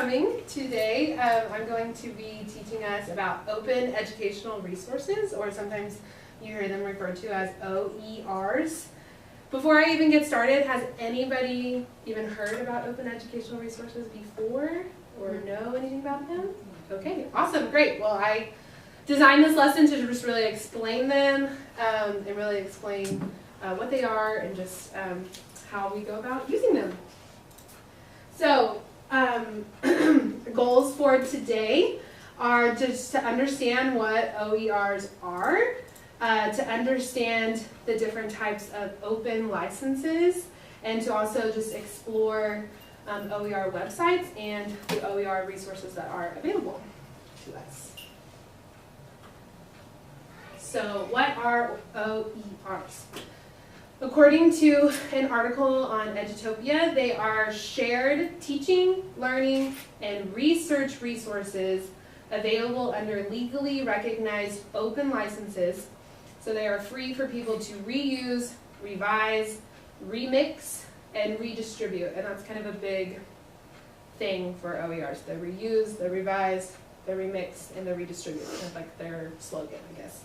coming. Today I'm going to be teaching us about open educational resources, or sometimes you hear them referred to as OERs. Before I even get started, has anybody even heard about open educational resources before or know anything about them? Okay, awesome, great. Well, I designed this lesson to just really explain them and really explain what they are and just how we go about using them. So, goals for today are just to understand what OERs are, to understand the different types of open licenses, and to also just explore OER websites and the OER resources that are available to us. So what are OERs? According to an article on Edutopia, they are shared teaching, learning, and research resources available under legally recognized open licenses. So they are free for people to reuse, revise, remix, and redistribute. And that's kind of a big thing for OERs. The reuse, the revise, the remix, and the redistribute. Kind of like their slogan, I guess.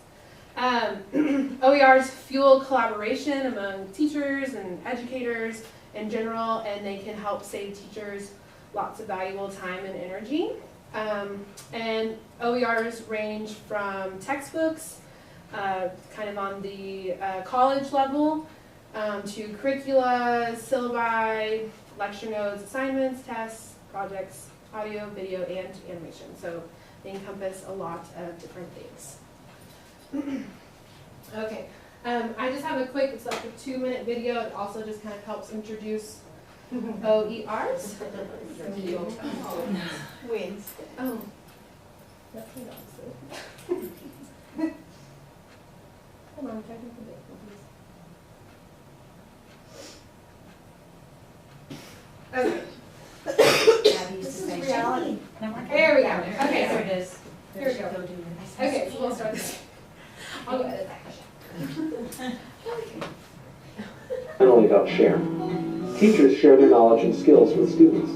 OERs fuel collaboration among teachers and educators in general, and they can help save teachers lots of valuable time and energy. And OERs range from textbooks, kind of on the college level, to curricula, syllabi, lecture notes, assignments, tests, projects, audio, video, and animation. So they encompass a lot of different things. Okay, I just have a quick, it's like a 2-minute video. It also just kind of helps introduce OERs. Wins. Oh, that's the opposite. Hold on, technical difficulties. Okay. This is reality. There we go. Okay, There it is. Here we go. Okay, so we'll start this. I'll go edit that. Not only about sharing. Teachers share their knowledge and skills with students.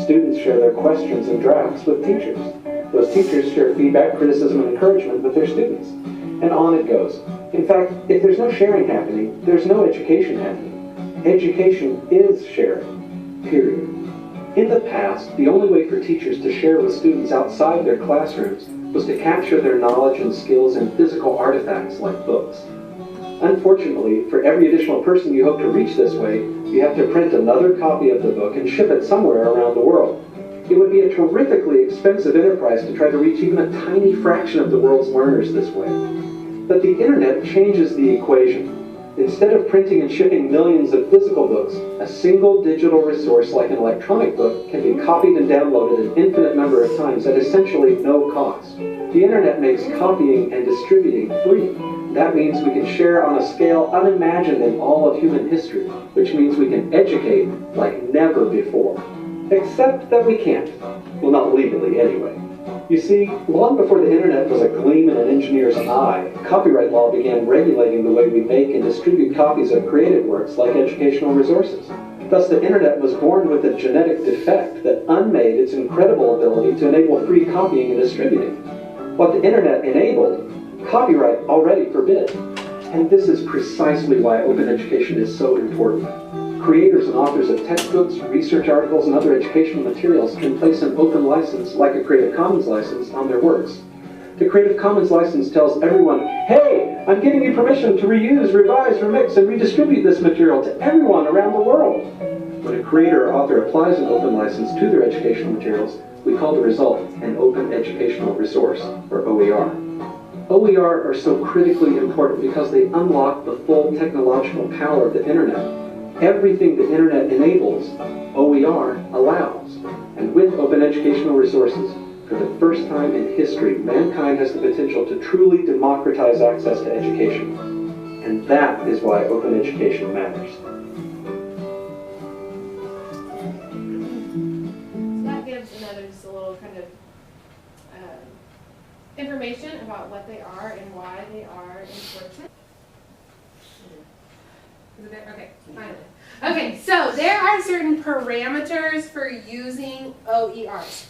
Students share their questions and drafts with teachers. Those teachers share feedback, criticism, and encouragement with their students. And on it goes. In fact, if there's no sharing happening, there's no education happening. Education is sharing. Period. In the past, the only way for teachers to share with students outside their classrooms was to capture their knowledge and skills in physical artifacts like books. Unfortunately, for every additional person you hope to reach this way, you have to print another copy of the book and ship it somewhere around the world. It would be a terrifically expensive enterprise to try to reach even a tiny fraction of the world's learners this way. But the internet changes the equation. Instead of printing and shipping millions of physical books, a single digital resource like an electronic book can be copied and downloaded an infinite number of times at essentially no cost. The internet makes copying and distributing free. That means we can share on a scale unimagined in all of human history, which means we can educate like never before. Except that we can't. Well, not legally anyway. You see, long before the internet was a gleam in an engineer's eye, copyright law began regulating the way we make and distribute copies of creative works like educational resources. Thus, the internet was born with a genetic defect that unmade its incredible ability to enable free copying and distributing. What the internet enabled, copyright already forbid. And this is precisely why open education is so important. Creators and authors of textbooks, research articles, and other educational materials can place an open license, like a Creative Commons license, on their works. The Creative Commons license tells everyone, hey, I'm giving you permission to reuse, revise, remix, and redistribute this material to everyone around the world. When a creator or author applies an open license to their educational materials, we call the result an Open Educational Resource, or OER. OER are so critically important because they unlock the full technological power of the internet. Everything the internet enables, OER allows. And with open educational resources, for the first time in history, mankind has the potential to truly democratize access to education. And that is why open education matters. So that gives another just a little kind of information about what they are and why they are important. Is it there? Okay, finally. Okay, so there are certain parameters for using OERs.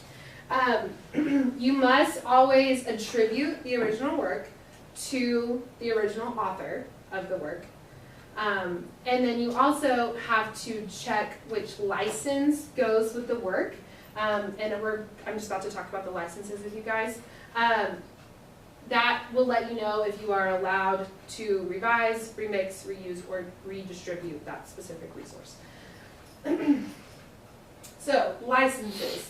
You must always attribute the original work to the original author of the work. And then you also have to check which license goes with the work. I'm just about to talk about the licenses with you guys. That will let you know if you are allowed to revise, remix, reuse, or redistribute that specific resource. So, licenses.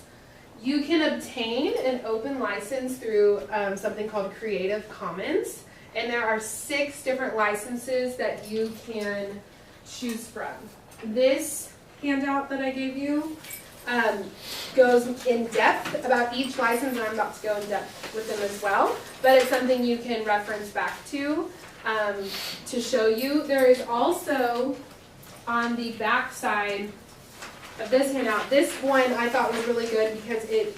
You can obtain an open license through something called Creative Commons, and there are 6 different licenses that you can choose from. This handout that I gave you goes in depth about each license, and I'm about to go in depth with them as well, but it's something you can reference back to show you. There is also on the back side of this handout, this one I thought was really good because it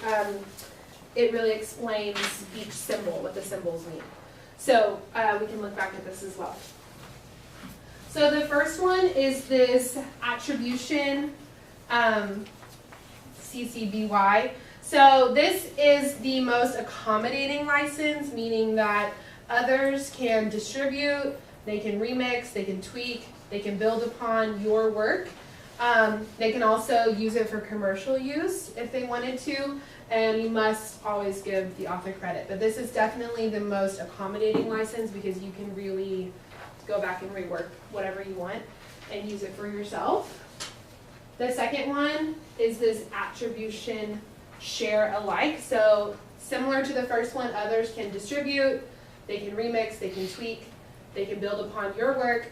really explains each symbol, what the symbols mean. So we can look back at this as well. So the first one is this attribution CCBY. So this is the most accommodating license, meaning that others can distribute, they can remix, they can tweak, they can build upon your work. They can also use it for commercial use if they wanted to, and you must always give the author credit. But this is definitely the most accommodating license because you can really go back and rework whatever you want and use it for yourself. The second one is this attribution share alike. So similar to the first one, others can distribute, they can remix, they can tweak, they can build upon your work.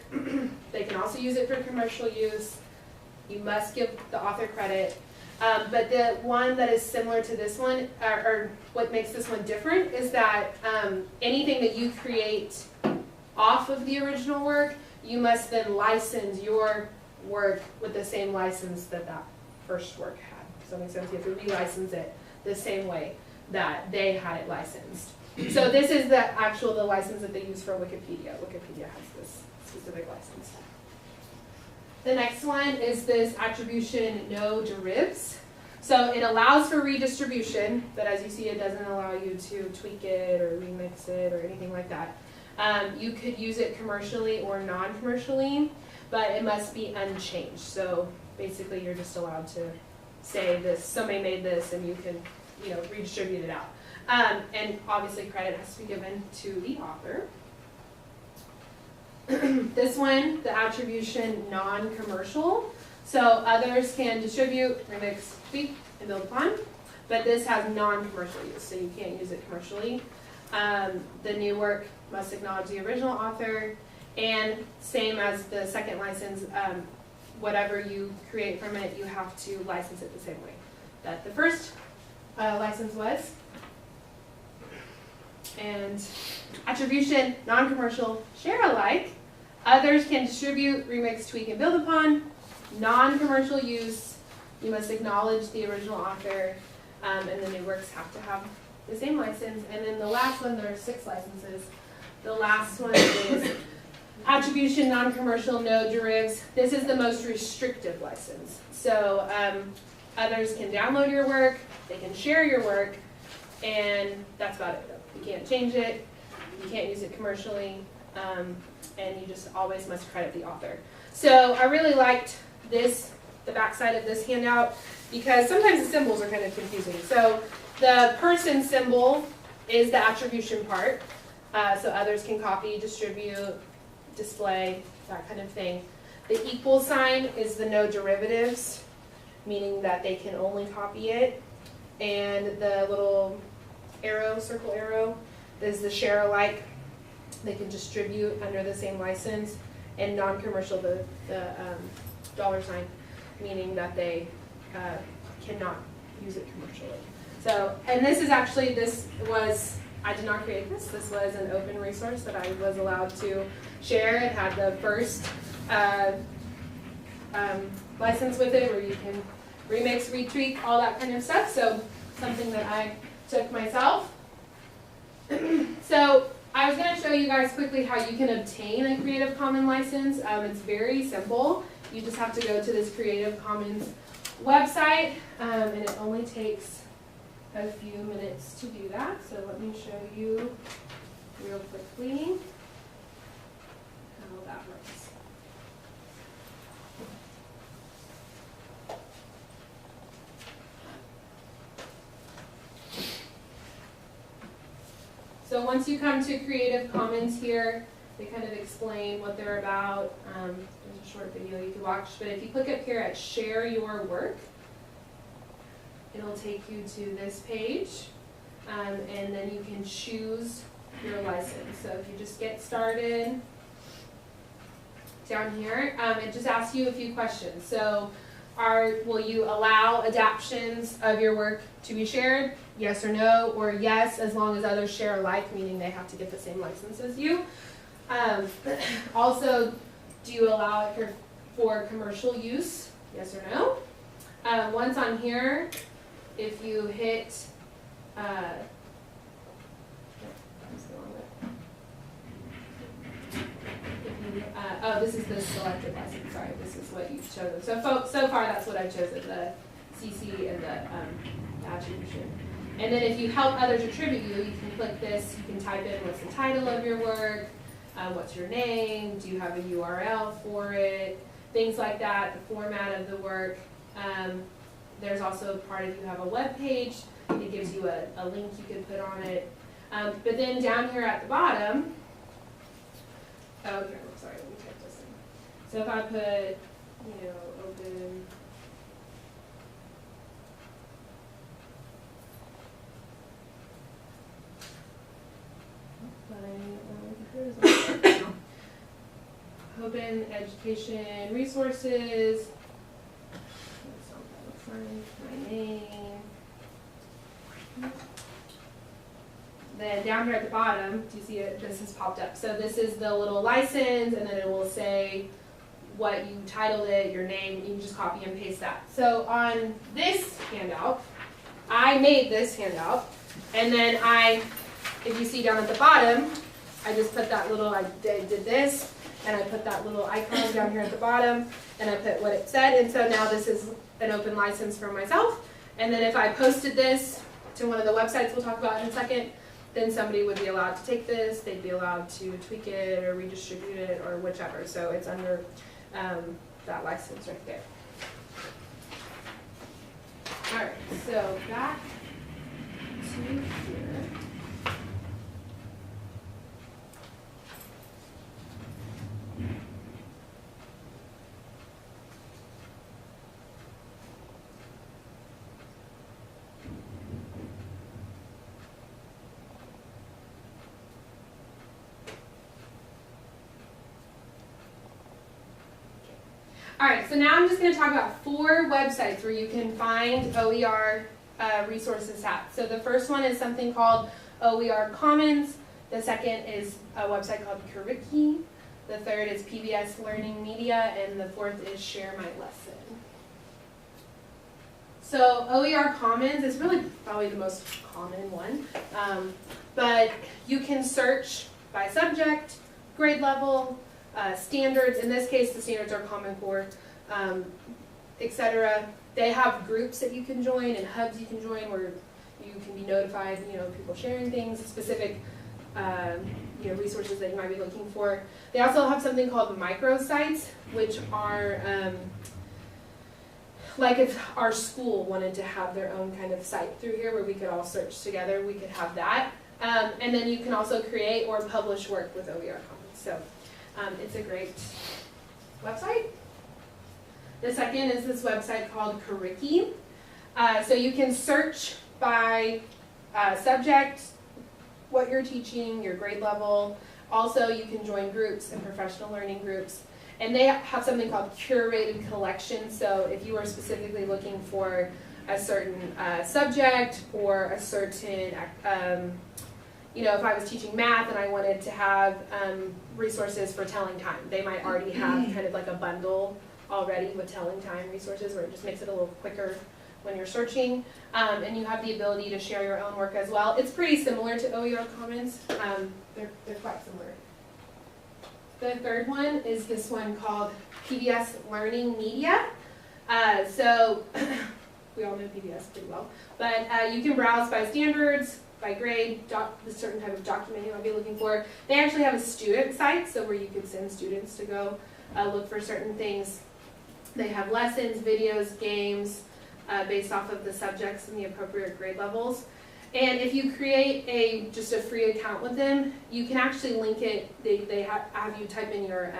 They can also use it for commercial use. You must give the author credit. But the one that is similar to this one, or what makes this one different, is that anything that you create off of the original work, you must then license your work with the same license that that first work had. Does that make sense? You have to relicense it the same way that they had it licensed. So this is the license that they use for Wikipedia. Wikipedia has this specific license. The next one is this attribution no derivs. So it allows for redistribution, but as you see, it doesn't allow you to tweak it or remix it or anything like that. You could use it commercially or non-commercially, but it must be unchanged. So basically, you're just allowed to say this, somebody made this, and you can, redistribute it out. And obviously, credit has to be given to the author. This one, the attribution non-commercial. So others can distribute, remix, tweak, and build upon, but this has non-commercial use, so you can't use it commercially. The new work must acknowledge the original author, and same as the second license, whatever you create from it, you have to license it the same way that the first license was. And attribution, non-commercial, share alike. Others can distribute, remix, tweak, and build upon. Non-commercial use, you must acknowledge the original author, and the new works have to have the same license. And then the last one, there are 6 licenses. The last one is attribution, non-commercial, no derivs. This is the most restrictive license. So others can download your work, they can share your work, and that's about it. You can't change it, you can't use it commercially, and you just always must credit the author. So I really liked this, the backside of this handout, because sometimes the symbols are kind of confusing. So the person symbol is the attribution part, so others can copy, distribute, display, that kind of thing. The equal sign is the no derivatives, meaning that they can only copy it, and the little arrow, circle arrow, is the share alike. They can distribute under the same license, and non-commercial, the dollar sign, meaning that they cannot use it commercially. So, and this is actually, I did not create this. This was an open resource that I was allowed to share. It had the first license with it, where you can remix, retweak, all that kind of stuff. So something that I took myself. So I was going to show you guys quickly how you can obtain a Creative Commons license. It's very simple. you just have to go to this Creative Commons website, and it only takes a few minutes to do that. So let me show you real quickly how that works. So once you come to Creative Commons here, they kind of explain what they're about. There's a short video you can watch, but if you click up here at Share Your Work, it'll take you to this page, and then you can choose your license. So if you just get started, down here, it just asks you a few questions. So will you allow adaptions of your work to be shared? Yes or no, or yes, as long as others share alike, meaning they have to get the same license as you. Also, do you allow it for commercial use? Yes or no? Once on here, if you hit, this is the selected license, sorry, this is what you've chosen. So far that's what I've chosen, the CC and the attribution. And then if you help others attribute you, you can click this, you can type in what's the title of your work, what's your name, do you have a URL for it, things like that, the format of the work. There's also a part if you have a web page, it gives you a link you can put on it. But then down here at the bottom, sorry, let me type this in. So if I put, open, open education resources, that's not what that looks like, my name. Then down here at the bottom, do you see it? This has popped up. So this is the little license, and then it will say what you titled it, your name. You can just copy and paste that. So on this handout, I made this handout, and then if you see down at the bottom, I just put that little, I did this, and I put that little icon down here at the bottom, and I put what it said, and so now this is an open license for myself. And then if I posted this to one of the websites we'll talk about in a second, then somebody would be allowed to take this, they'd be allowed to tweak it or redistribute it or whichever. So it's under that license right there. All right, so back to here. All right, so now I'm just going to talk about 4 websites where you can find OER resources at. So the first one is something called OER Commons. The second is a website called Curriki. The third is PBS Learning Media, and the fourth is Share My Lesson. So OER Commons is really probably the most common one, but you can search by subject, grade level, standards. In this case, the standards are Common Core, etc. They have groups that you can join and hubs you can join where you can be notified, people sharing things, specific, resources that you might be looking for. They also have something called microsites, which are like if our school wanted to have their own kind of site through here where we could all search together, we could have that. And then you can also create or publish work with OER Commons. So it's a great website. The second is this website called Curriki. So you can search by subject, what you're teaching, your grade level. Also, you can join groups and professional learning groups. And they have something called curated collection. So if you are specifically looking for a certain subject or a certain if I was teaching math and I wanted to have resources for telling time, they might already have kind of like a bundle already with telling time resources where it just makes it a little quicker when you're searching. And you have the ability to share your own work as well. It's pretty similar to OER Commons. They're quite similar. The third one is this one called PBS Learning Media. So we all know PBS pretty well, but you can browse by standards, by grade, the certain type of document you might be looking for. They actually have a student site, so where you can send students to go look for certain things. They have lessons, videos, games, based off of the subjects and the appropriate grade levels. And if you create just a free account with them, you can actually link it. They have you type in your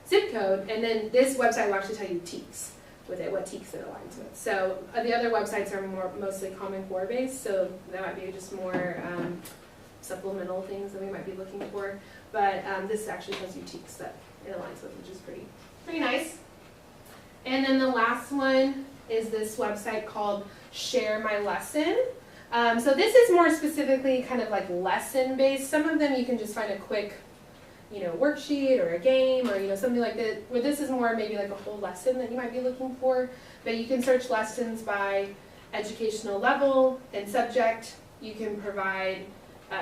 zip code, and then this website will actually tell you TEKS with it, what TEKS it aligns with. So the other websites are mostly Common Core based, so that might be just more supplemental things that we might be looking for. But this actually tells you TEKS that it aligns with, which is pretty nice. And then the last one is this website called Share My Lesson. So this is more specifically kind of like lesson based. Some of them you can just find a quick, worksheet or a game or something like that. Where this is more maybe like a whole lesson that you might be looking for. But you can search lessons by educational level and subject. You can provide,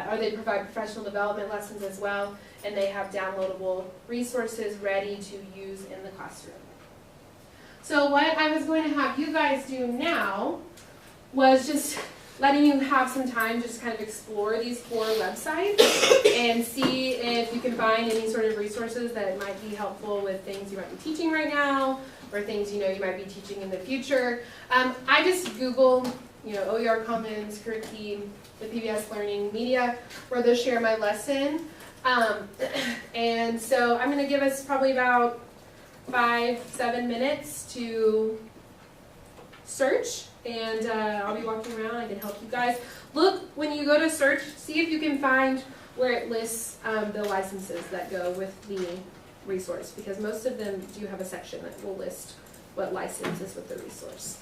or they provide professional development lessons as well, and they have downloadable resources ready to use in the classroom. So what I was going to have you guys do now was just letting you have some time just kind of explore these 4 websites and see if you can find any sort of resources that might be helpful with things you might be teaching right now or things you might be teaching in the future. I just Googled OER Commons, Curriculum, the PBS Learning Media, where they'll share my lesson. And so I'm going to give us probably about 5-7 minutes to search, and I'll be walking around. I can help you guys. Look, when you go to search, see if you can find where it lists the licenses that go with the resource, because most of them do have a section that will list what license is with the resource.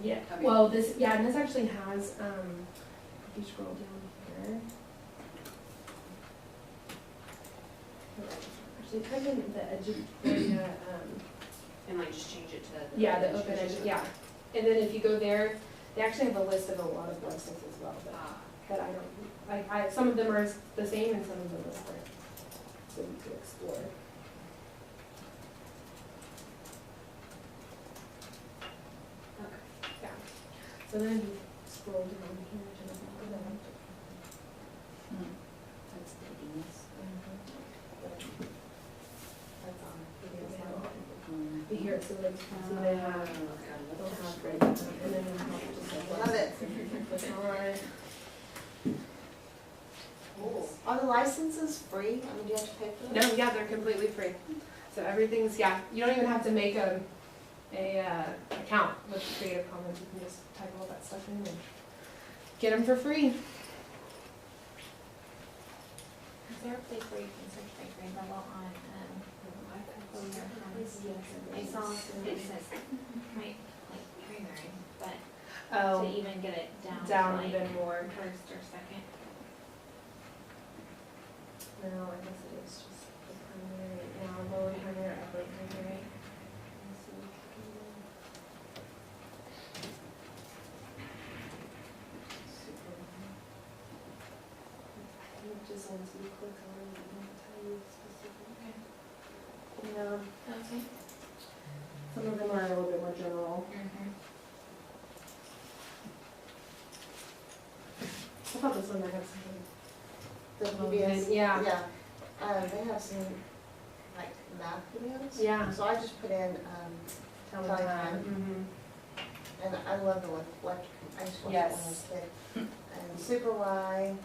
Yeah. Okay. Well, and this actually has, if you scroll down here, actually type in the Educaria, and just change it to the open yeah. And then if you go there, they actually have a list of a lot of websites as well, but I don't, some of them are the same and some of them are different, so you can explore. So then you scroll down here to the bottom. That's the beans. That's on PBS level. Here, so like, so they have, they'll have right, and then you have just like, love it. Click on. Cool. Are the licenses free? I mean, do you have to pay for them? No, yeah, they're completely free. So everything's, you don't even have to make a account with Creative Commons. You can just type all that stuff in and get them for free. Is there a place where you can search by grade level on OER Commons? I saw it says primary, but to even get it down to even more. first or second. No, I guess it is just the primary. Now lower primary, upper primary. Just once you click on it, it won't tell you specifically. Okay. Some of them are a little bit more general. I thought this one might have something. The PBS? Yeah. They have some, math videos. Yeah. So I just put in, Tell Telling them time. Mm-hmm. and I love the electric, I just watched it when I was a kid. And Super Y,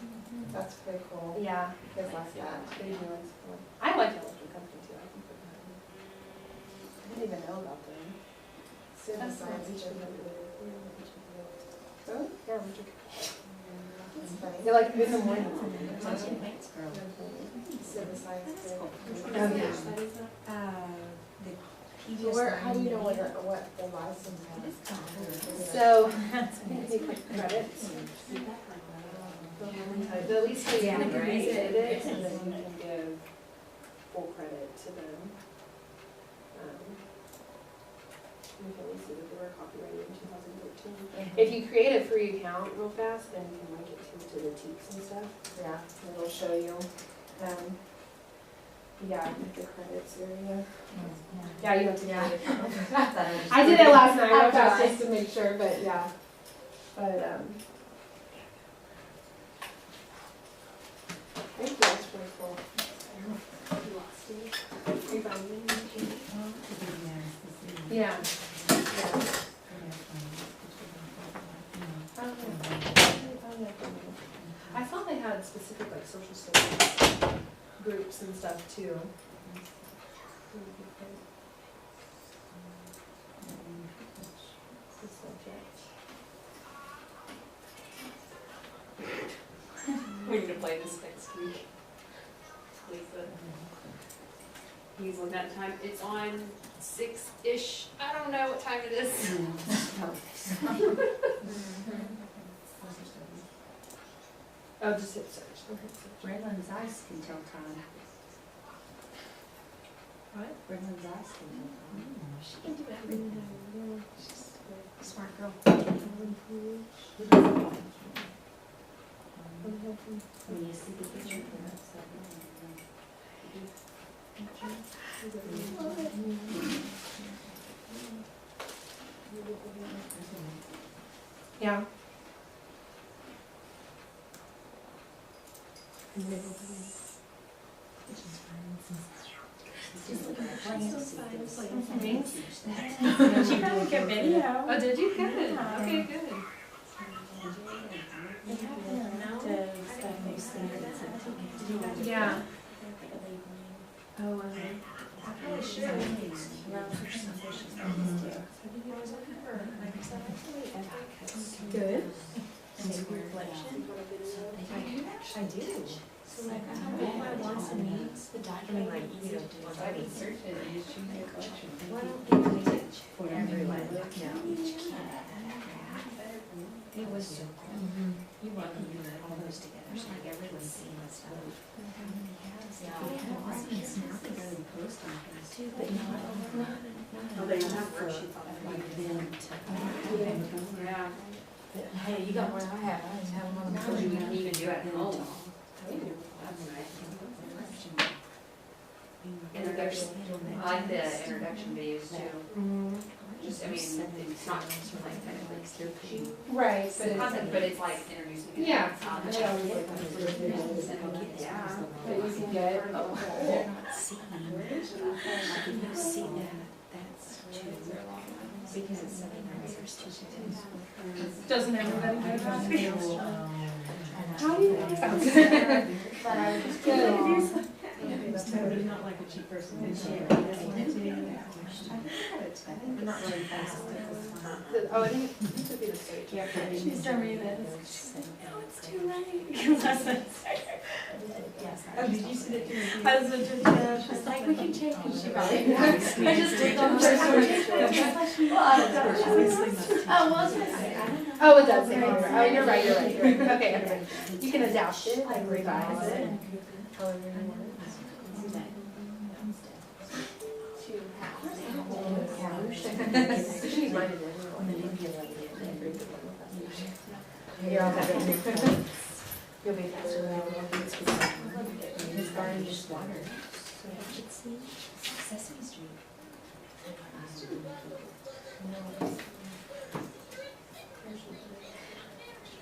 that's pretty cool. Yeah. Kids like that. They do like school. I like electric company too. I can put that in. I didn't even know about them. Super That's science. nice. Really? Yeah, electric. That's funny. They're like in the morning. Super science. Oh, yeah. So how do you know what the license is? So, credits. But at least you can right? edit it, and then you can give full credit to them. You can only see that they were copyrighted in 2013. If you create a free account real fast, then you can link it to the teaks and stuff. Yeah. And it'll show you, yeah, like the credits area. Yeah, you have to create an account. I did it last night real fast just to make sure, but yeah. But, thank you, that's pretty cool. You lost it. You found me. Yeah. I thought they had specific like social studies groups and stuff too. We need to play this next week. Lisa. He's looking at the time. It's on 6-ish. I don't know what time it is. Oh, just hit search. Redlands Ice can tell time. What? Redlands Ice can tell time. She can do everything. She's a smart girl. When you see the picture of that, so. Yeah. Thanks. She got like a video. Oh, did you? Good. Okay, good. Yeah. Oh, I probably should. Good. I do. So like, I don't know my wants and needs. I mean, like, you know, once I need search it, you should make a collection. Why don't you teach for everyone? It was so cool. You want to do all those together, so like everyone's seeing the stuff. Yeah. They go to the post office too, but Oh, they don't have worksheets on it. Yeah. Hey, you got more than I have. I didn't have them on the Because you can even do it at home. That's nice. Introduction, I like the introduction videos too. Just, I mean, it's not like kind of like stupid. Right, It's the concept, but it's like introducing it. Yeah. Yeah. That you can get. they're not seeing. Like if you see that, that's too. Because it's 79 years too. Doesn't everybody know that? How do you Good. not like a cheap person. I'm not really fast. Oh, I think it could be the stage. Yeah. She's telling me that. No, it's too late. Oh, did you see that? I was just like, we can take it. She probably. I just did on the first one. Oh, well, it's Oh, it does say longer. Oh, you're right. Okay, everybody. You can adapt it, like revise it. However you want it. You're all good. You'll be faster than I will. His garden just watered. Sesame Street.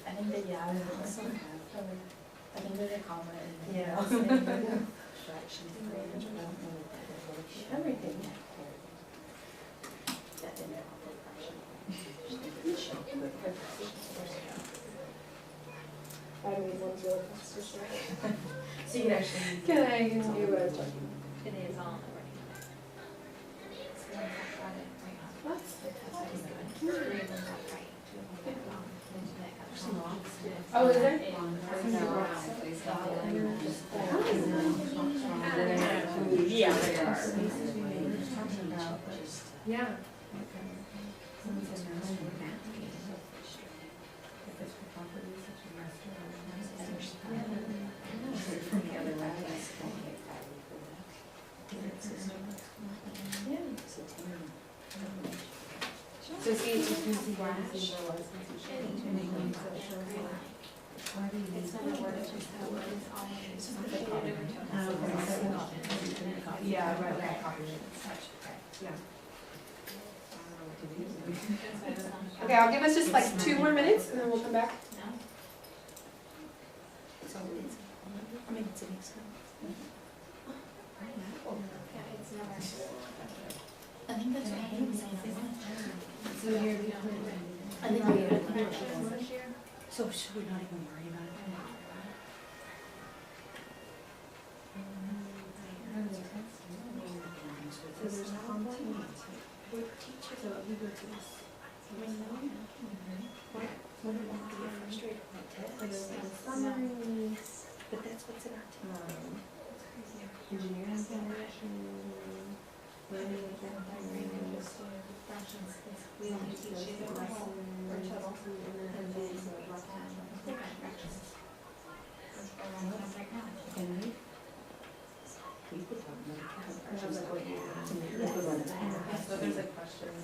I think that, yeah, I also have. I think there's a comma in there. Yeah. Directions. Everything. That in there. One's really fast, right? So you can actually. Can I do what I was talking It is on Oh, is there? Yeah, there are. Yeah. From the other lab. So see, It's not a word, it's just how it is all in. It's just the Yeah, right. okay, I'll give us just like 2 more minutes and then we'll come back. So it's, I mean, it's an example. Yeah, it's never. I think that's what I was saying. So here, I think we had, so should we not even worry about it? so there's content. So we go to this. What do you want to get frustrated with tests? Summary, But that's what's in our team. engineering foundation, learning We only teach you the whole or total. and then Can we? We put on So there's like questions.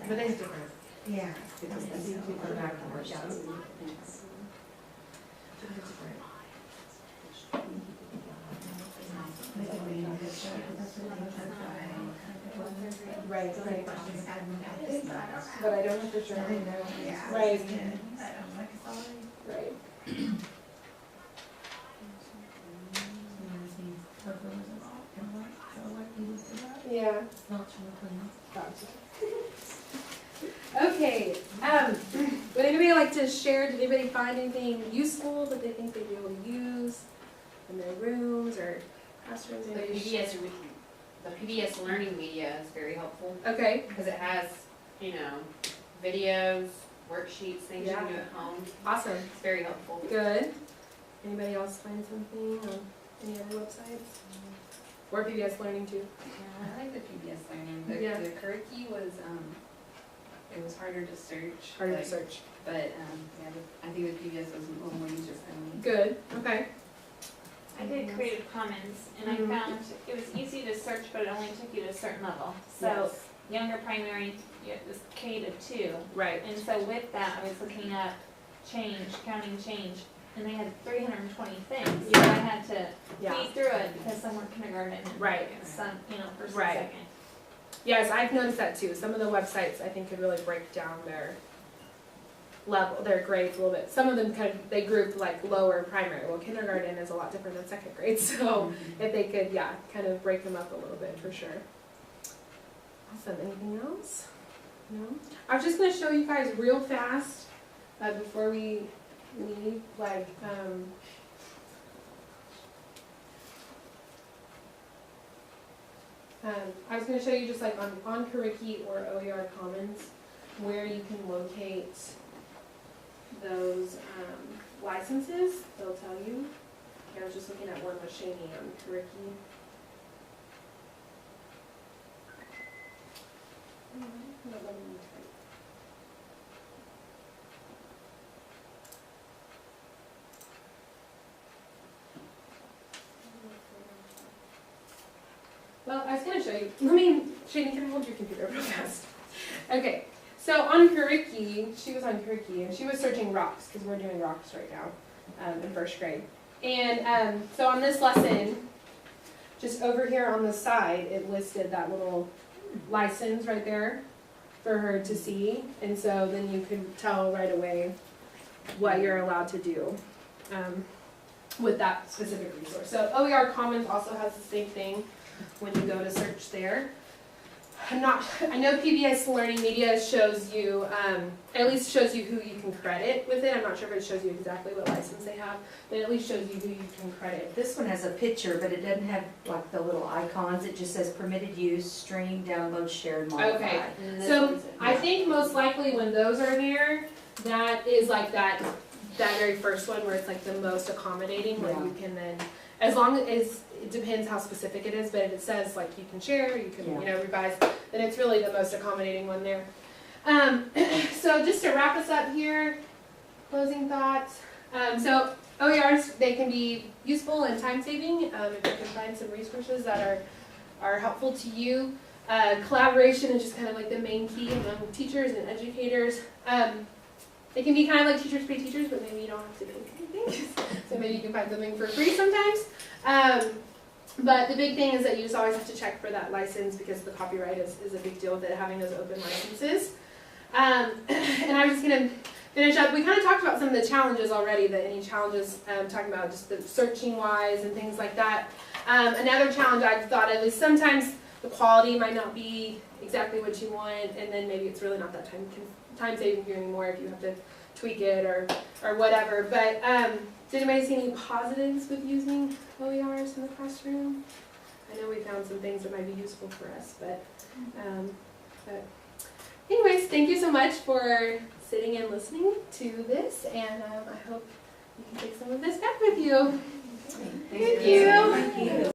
but it's different. Yeah. Because that's These people are back to work out. Right, right. But I don't know for sure. Right. Right. Yeah. Gotcha. Okay, would anybody like to share, did anybody find anything useful that they think they'd be able to use in their rooms or classrooms? The PBS learning media is very helpful Okay, because it has, you know, videos, worksheets, things you can do at home. awesome, It's very helpful. good. Anybody else find something on any other websites? Or PBS Learning too? Yeah, I like the PBS learning. Yeah. The curricula was, it was harder to search. Harder to like, search. But, yeah, I think the PBS was a little more user friendly. Good, okay. I did Creative Commons, and I found it was easy to search, but it only took you to a certain level. So Yes. younger primary, it was K to 2. Right. And so with that, I was looking up counting change, and they had 320 things. So I had to Yeah. feed through it because some were kindergarten and Right. some, first Right. and second. Yes, I've noticed that too. Some of the websites I think could really break down their level, their grades a little bit. Some of them they group like lower primary. Well, kindergarten is a lot different than second grade, so if they could, kind of break them up a little bit for sure. Awesome. Anything else? No? I was just going to show you guys real fast before we leave, I was going to show you just like on Curriki or OER Commons where you can locate those licenses. They'll tell you. I was just looking at one with Shani on Curriki. Well, I was going to show you. Shani, can I hold your computer real fast? Okay, so on Curriki, she was on Curriki, and she was searching rocks, because we're doing rocks right now in first grade. And so on this lesson, just over here on the side, it listed that little license right there for her to see. And so then you could tell right away what you're allowed to do with that specific resource. So OER Commons also has the same thing when you go to search there. I know PBS Learning Media shows you, at least shows you who you can credit with it. I'm not sure if it shows you exactly what license they have, but it at least shows you who you can credit. This one has a picture, but it doesn't have like the little icons. It just says permitted use, stream, download, share, and modify. Okay, so I think most likely when those are there, that is like that very first one where it's like the most accommodating, where you can then, as long as, it depends how specific it is, but if it says like you can share, you can, revise, then it's really the most accommodating one there. So just to wrap us up here, closing thoughts. So OERs, they can be useful and time-saving if you can find some resources that are helpful to you. Collaboration is just kind of like the main key among teachers and educators. They can be kind of like teachers pay teachers, but maybe you don't have to pay anything. So maybe you can find something for free sometimes. But the big thing is that you just always have to check for that license because the copyright is a big deal with it, having those open licenses. And I was just going to finish up. We kind of talked about some of the challenges already, any challenges, talking about just the searching wise and things like that. Another challenge I've thought of is sometimes the quality might not be exactly what you want, and then maybe it's really not that time saving for you anymore if you have to tweak it or whatever. But did anybody see any positives with using OERs in the classroom? I know we found some things that might be useful for us, but anyways, thank you so much for sitting and listening to this, and I hope you can take some of this back with you. Thank you. Thank you.